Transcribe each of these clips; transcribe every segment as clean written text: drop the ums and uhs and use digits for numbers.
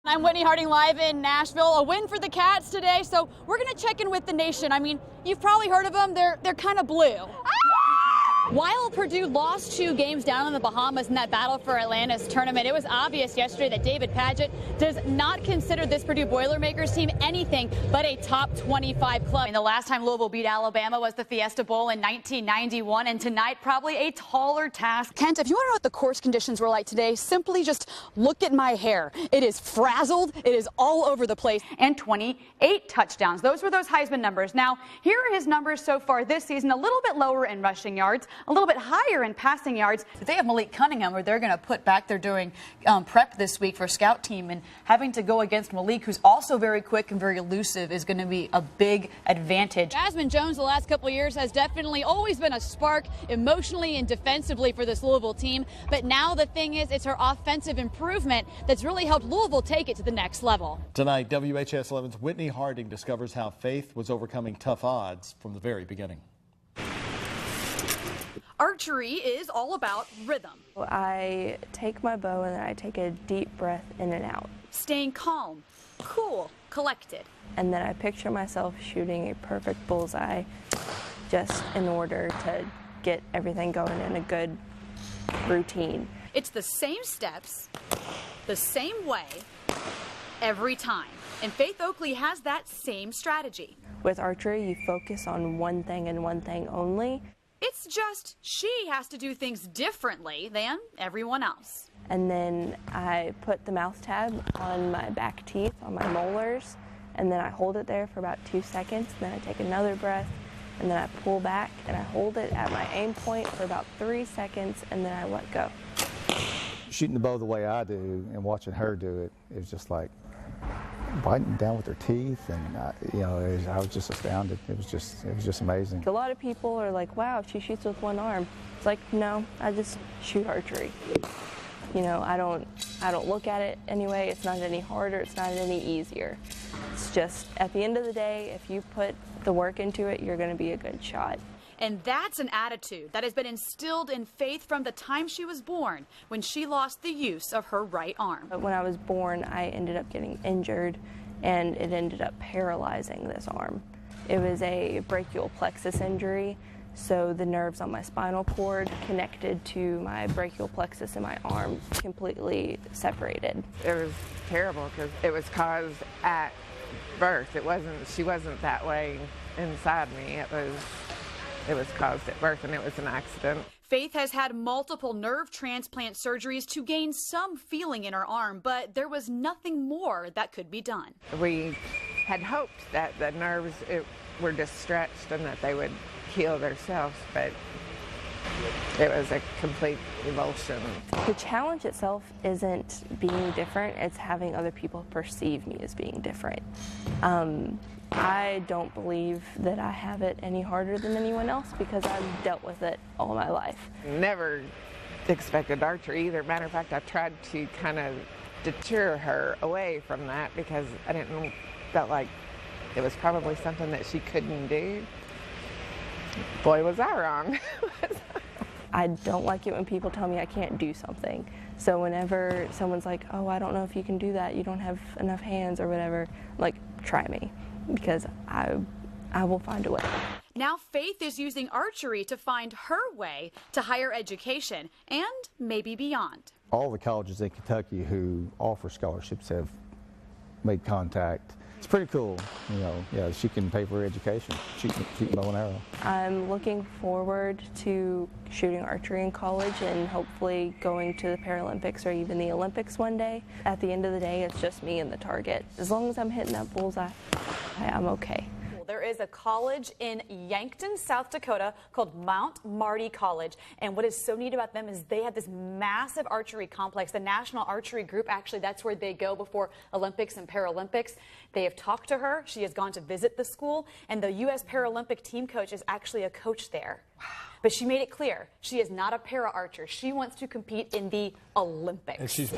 I'm Whitney Harding live in Nashville. A win for the Cats today, so we're going to check in with the nation. I mean, you've probably heard of them. They're kind of blue. While Purdue lost 2 games down in the Bahamas in that battle for Atlanta's tournament, it was obvious yesterday that David Padgett does not consider this Purdue Boilermakers team anything but a top 25 club. And the last time Louisville beat Alabama was the Fiesta Bowl in 1991, and tonight probably a taller task. Kent, if you want to know what the course conditions were like today, simply just look at my hair. It is frazzled. It is all over the place. And 28 touchdowns. Those were those Heisman numbers. Now, here are his numbers so far this season, a little bit lower in rushing yards, a little bit higher in passing yards. They have Malik Cunningham, where they're going to put back. They're doing prep this week for scout team, and having to go against Malik, who's also very quick and very elusive, is going to be a big advantage. Jasmine Jones the last couple of years has definitely always been a spark emotionally and defensively for this Louisville team, but now the thing is, it's her offensive improvement that's really helped Louisville take it to the next level. Tonight, WHS 11's Whitney Harding discovers how Faith was overcoming tough odds from the very beginning. Archery is all about rhythm. I take my bow and then I take a deep breath in and out. Staying calm, cool, collected. And then I picture myself shooting a perfect bullseye just in order to get everything going in a good routine. It's the same steps, the same way, every time. And Faith Oakley has that same strategy. With archery, you focus on one thing and one thing only. It's just she has to do things differently than everyone else. And then I put the mouth tab on my back teeth, on my molars, and then I hold it there for about 2 seconds. Then I take another breath, and then I pull back, and I hold it at my aim point for about 3 seconds, and then I let go. Shooting the bow the way I do and watching her do it, it was just like biting down with her teeth, and I was just astounded. It was just amazing. A lot of people are like, wow, she shoots with one arm. It's like, no, I just shoot archery. You know, I don't look at it anyway. It's not any harder, it's not any easier. It's just, at the end of the day, if you put the work into it, you're going to be a good shot. And that's an attitude that has been instilled in Faith from the time she was born, when she lost the use of her right arm. When I was born, I ended up getting injured, and it ended up paralyzing this arm. It was a brachial plexus injury, so the nerves on my spinal cord connected to my brachial plexus in my arm completely separated. It was terrible because it was caused at birth. She wasn't that way inside me. It was caused at birth, and it was an accident. Faith has had multiple nerve transplant surgeries to gain some feeling in her arm, but there was nothing more that could be done. We had hoped that the nerves were just stretched and that they would heal themselves, but it was a complete revulsion. The challenge itself isn't being different, it's having other people perceive me as being different. I don't believe that I have it any harder than anyone else because I've dealt with it all my life. Never expected archery either. Matter of fact, I tried to kind of deter her away from that because felt like it was probably something that she couldn't do. Boy, was I wrong. I don't like it when people tell me I can't do something. So whenever someone's like, oh, I don't know if you can do that, you don't have enough hands or whatever, like, try me, because I will find a way. Now Faith is using archery to find her way to higher education and maybe beyond. All the colleges in Kentucky who offer scholarships have made contact. It's pretty cool, yeah, she can pay for her education, shooting bow and arrow. I'm looking forward to shooting archery in college and hopefully going to the Paralympics or even the Olympics one day. At the end of the day, it's just me and the target. As long as I'm hitting that bullseye, I'm okay. There is a college in Yankton, South Dakota called Mount Marty College. And what is so neat about them is they have this massive archery complex. The National Archery Group, actually, that's where they go before Olympics and Paralympics. They have talked to her. She has gone to visit the school. And the U.S. Paralympic team coach is actually a coach there. Wow. But she made it clear she is not a para archer. She wants to compete in the Olympics. And she's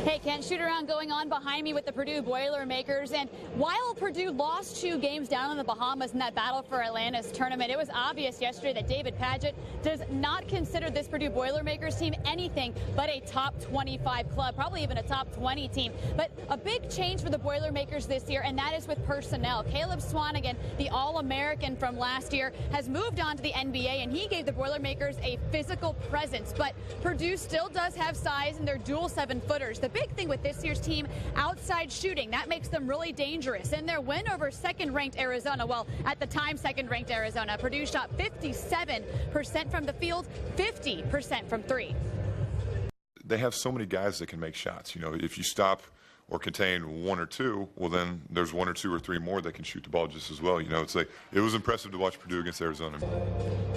Hey, Kent, shoot around going on behind me with the Purdue Boilermakers. And while Purdue lost 2 games down in the Bahamas in that battle for Atlanta's tournament, it was obvious yesterday that David Padgett does not consider this Purdue Boilermakers team anything but a top 25 club, probably even a top 20 team. But a big change for the Boilermakers this year, and that is with personnel. Caleb Swanigan, the All-American from last year, has moved on to the NBA, and he gave the Boilermakers a physical presence. But Purdue still does have size in their dual 7-footers. The big thing with this year's team, outside shooting, that makes them really dangerous. In their win over second-ranked Arizona, well, at the time second-ranked Arizona, Purdue shot 57% from the field, 50% from 3. They have so many guys that can make shots. You know, if you stop or contain 1 or 2, well, then there's 1 or 2 or 3 more that can shoot the ball just as well. You know, it's like, it was impressive to watch Purdue against Arizona.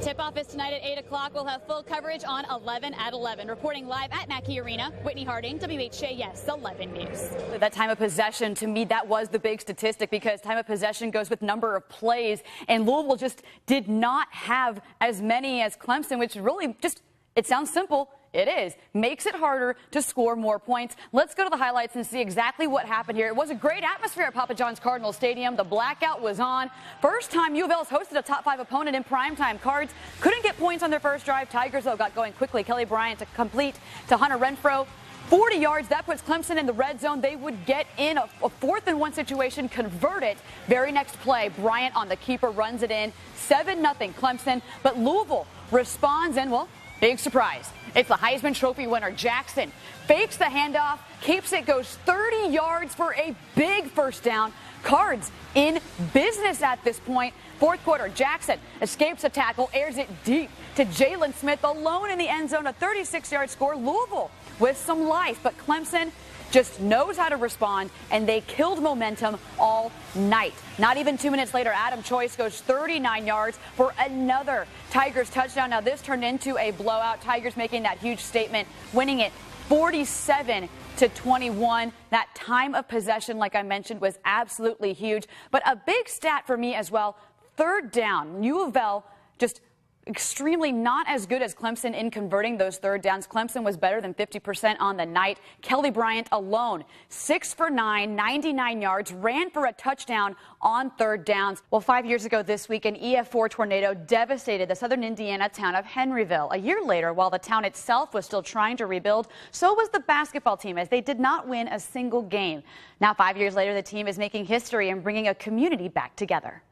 Tip-off is tonight at 8 o'clock. We'll have full coverage on 11 at 11. Reporting live at Mackey Arena, Whitney Harding, WHAS 11 News. That time of possession, to me, that was the big statistic, because time of possession goes with number of plays, and Louisville just did not have as many as Clemson, which really just, it sounds simple. It is. Makes it harder to score more points. Let's go to the highlights and see exactly what happened here. It was a great atmosphere at Papa John's Cardinal Stadium. The blackout was on. First time U of L has hosted a top 5 opponent in primetime. Cards couldn't get points on their first drive. Tigers, though, got going quickly. Kelly Bryant to complete to Hunter Renfro. 40 yards. That puts Clemson in the red zone. They would get in a 4th-and-1 situation, convert it. Very next play, Bryant on the keeper runs it in. 7-0 Clemson. But Louisville responds, and, well, big surprise. It's the Heisman Trophy winner, Jackson. Fakes the handoff, keeps it, goes 30 yards for a big first down. Cards in business at this point. 4th quarter, Jackson escapes a tackle, airs it deep to Jalen Smith, alone in the end zone. A 36-yard score. Louisville with some life, but Clemson just knows how to respond, and they killed momentum all night. Not even 2 minutes later, Adam Choice goes 39 yards for another Tigers touchdown. Now this turned into a blowout. Tigers making that huge statement, winning it 47-21. That time of possession, like I mentioned, was absolutely huge. But a big stat for me as well, 3rd down. U of L just extremely not as good as Clemson in converting those 3rd downs. Clemson was better than 50% on the night. Kelly Bryant alone, 6 for 9, 99 yards, ran for a touchdown on 3rd downs. Well, 5 years ago this week, an EF4 tornado devastated the southern Indiana town of Henryville. A year later, while the town itself was still trying to rebuild, so was the basketball team, as they did not win a single game. Now, 5 years later, the team is making history and bringing a community back together.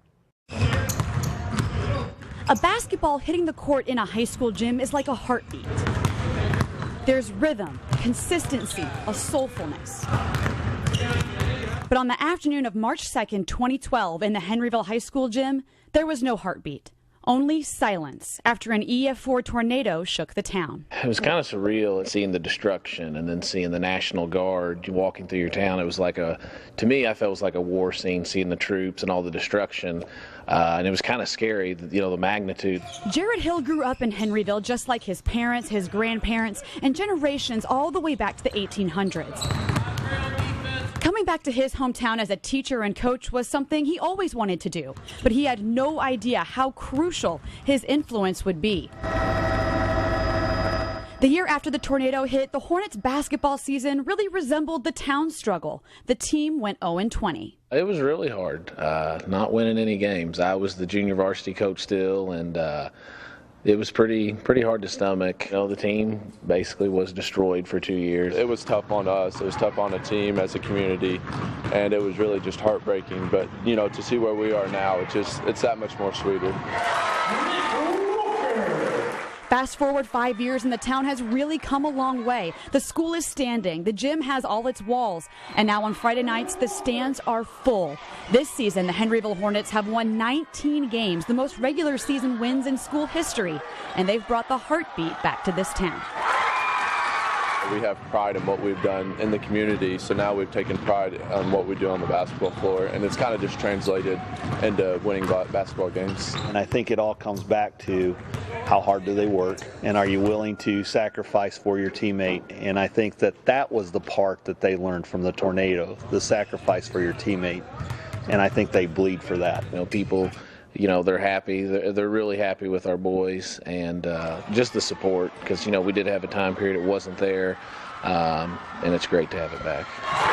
A basketball hitting the court in a high school gym is like a heartbeat. There's rhythm, consistency, a soulfulness. But on the afternoon of March 2nd, 2012, in the Henryville High School gym, there was no heartbeat. Only silence after an EF4 tornado shook the town. It was kind of surreal seeing the destruction and then seeing the National Guard walking through your town. It was like to me, I felt it was like a war scene, seeing the troops and all the destruction. And it was kind of scary, the magnitude. Jared Hill grew up in Henryville just like his parents, his grandparents, and generations all the way back to the 1800s. Coming back to his hometown as a teacher and coach was something he always wanted to do, but he had no idea how crucial his influence would be. The year after the tornado hit, the Hornets basketball season really resembled the town's struggle. The team went 0-20. It was really hard, not winning any games. I was the junior varsity coach still, and it was pretty hard to stomach. The team basically was destroyed for 2 years. It was tough on us. It was tough on the team as a community, and it was really just heartbreaking. But to see where we are now, it's that much more sweeter. Fast forward 5 years and the town has really come a long way. The school is standing, the gym has all its walls, and now on Friday nights the stands are full. This season the Henryville Hornets have won 19 games, the most regular season wins in school history, and they've brought the heartbeat back to this town. We have pride in what we've done in the community, so now we've taken pride on what we do on the basketball floor, and it's kind of just translated into winning basketball games. And I think it all comes back to how hard do they work, and are you willing to sacrifice for your teammate? And I think that was the part that they learned from the tornado, the sacrifice for your teammate, and I think they bleed for that. People you know, they're happy. They're really happy with our boys, and just the support, because, you know, we did have a time period it wasn't there, and it's great to have it back.